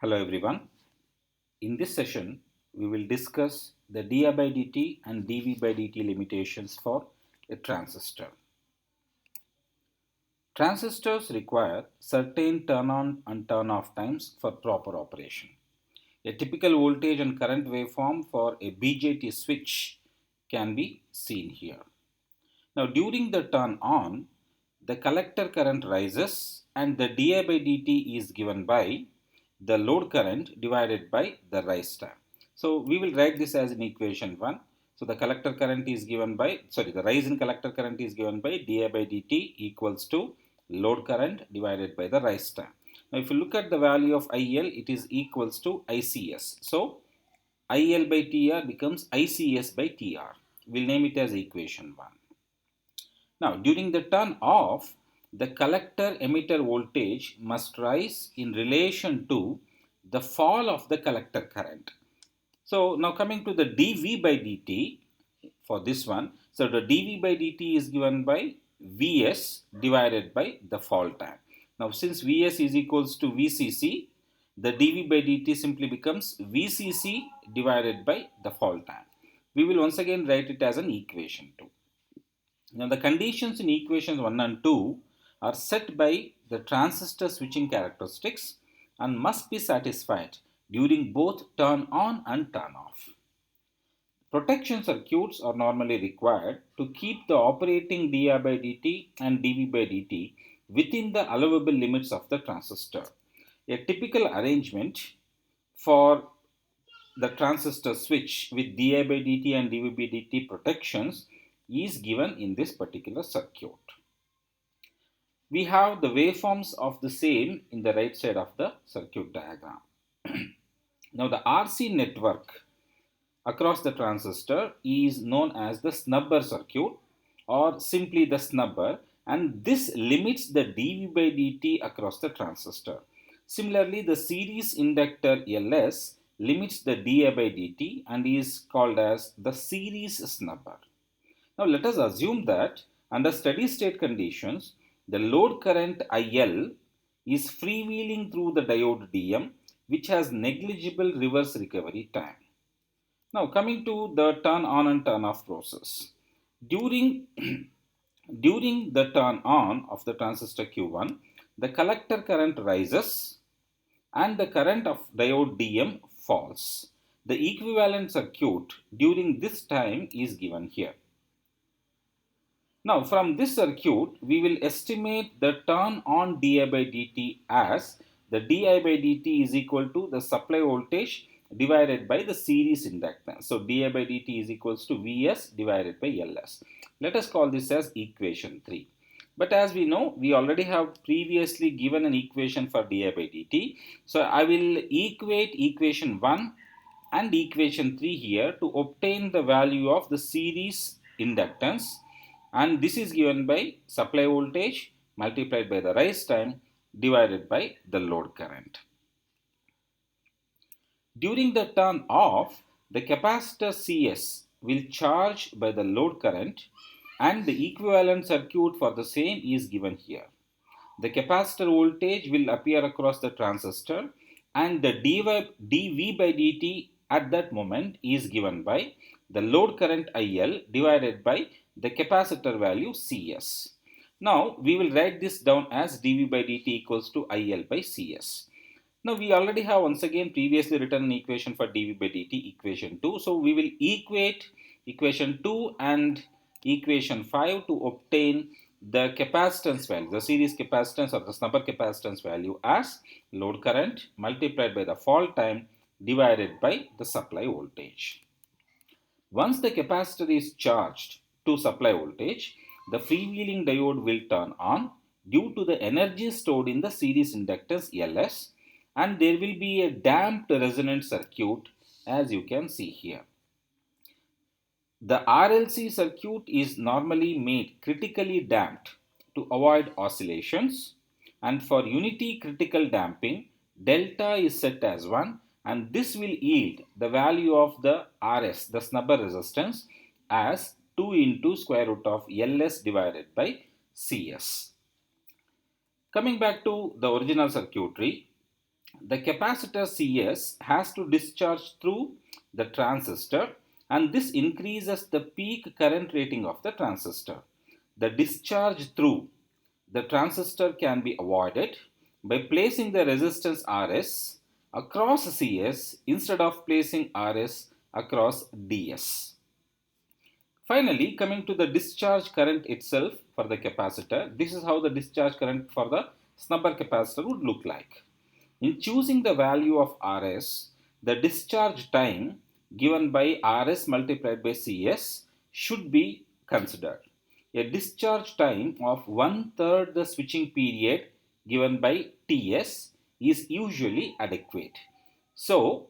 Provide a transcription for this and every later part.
Hello everyone. In this session, we will discuss the di by dt and dv by dt limitations for a transistor. Transistors require certain turn on and turn off times for proper operation. A typical voltage and current waveform for a BJT switch can be seen here. Now during the turn on, the collector current rises and the di by dt is given by the load current divided by the rise time. So we will write this as in equation 1. So the collector current is given by, the rise in collector current is given by di by dt equals to load current divided by the rise time. Now if you look at the value of IL, it is equals to ICS. So IL by TR becomes ICS by TR. We'll name it as equation 1. Now, during the turn off, the collector emitter voltage must rise in relation to the fall of the collector current. So, now coming to the dV by dt for this one. So, the dV by dt is given by Vs divided by the fall time. Now, since Vs is equals to Vcc, the dV by dt simply becomes Vcc divided by the fall time. We will once again write it as an equation 2. Now the conditions in equations 1 and 2 are set by the transistor switching characteristics and must be satisfied during both turn on and turn off. Protection circuits are normally required to keep the operating di by dt and dv by dt within the allowable limits of the transistor. A typical arrangement for the transistor switch with di by dt and dv by dt protections is given in this particular circuit. We have the waveforms of the same in the right side of the circuit diagram. Now the RC network across the transistor is known as the snubber circuit or simply the snubber, and this limits the dV by dt across the transistor. Similarly, the series inductor LS limits the dI by dt and is called as the series snubber. Now let us assume that under steady state conditions, the load current IL is freewheeling through the diode DM, which has negligible reverse recovery time. Now coming to the turn on and turn off process. During, during the turn on of the transistor Q1, the collector current rises and the current of diode DM falls. The equivalent circuit during this time is given here. Now from this circuit, we will estimate the turn on di by dt as the di by dt is equal to the supply voltage divided by the series inductance. So di by dt is equals to Vs divided by Ls. Let us call this as equation 3. But as we know, we already have previously given an equation for di by dt. So I will equate equation 1 and equation 3 here to obtain the value of the series inductance, and this is given by supply voltage multiplied by the rise time divided by the load current. During the turn off, the capacitor CS will charge by the load current and the equivalent circuit for the same is given here. The capacitor voltage will appear across the transistor and the dV by dt at that moment is given by the load current IL divided by the capacitor value CS. Now we will write this down as dV by dt equals to IL by CS. Now we already have once again previously written an equation for dV by dt, equation 2. So we will equate equation 2 and equation 5 to obtain the capacitance value, the series capacitance or the snubber capacitance value as load current multiplied by the fall time divided by the supply voltage. Once the capacitor is charged to supply voltage, the freewheeling diode will turn on due to the energy stored in the series inductance Ls, and there will be a damped resonant circuit as you can see here. The RLC circuit is normally made critically damped to avoid oscillations, and for unity critical damping, delta is set as 1, and this will yield the value of the RS, the snubber resistance, as 2 into square root of Ls divided by Cs. Coming back to the original circuitry, The capacitor Cs has to discharge through the transistor, and this increases the peak current rating of the transistor. The discharge through the transistor can be avoided by placing the resistance Rs across Cs instead of placing Rs across Ds. Finally, coming to the discharge current itself for the capacitor, this is how the discharge current for the snubber capacitor would look like. In choosing the value of Rs, the discharge time given by Rs multiplied by Cs should be considered. A discharge time of one-third the switching period given by Ts is usually adequate. So,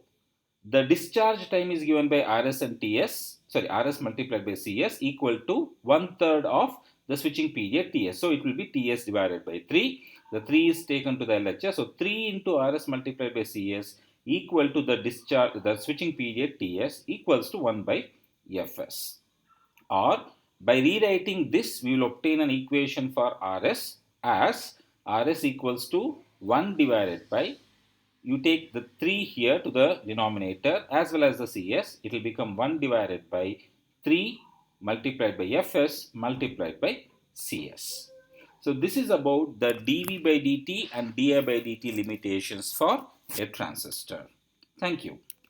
the discharge time is given by Rs and Ts, Rs multiplied by Cs equal to one third of the switching period Ts. So it will be Ts divided by 3. The 3 is taken to the LHS. So 3 into Rs multiplied by Cs equal to the switching period Ts equals to 1 by Fs. Or by rewriting this, we will obtain an equation for Rs as Rs equals to 1 divided by, you take the 3 here to the denominator as well as the Cs, it will become 1 divided by 3 multiplied by Fs multiplied by Cs. So this is about the dV by dt and di by dt limitations for a transistor. Thank you.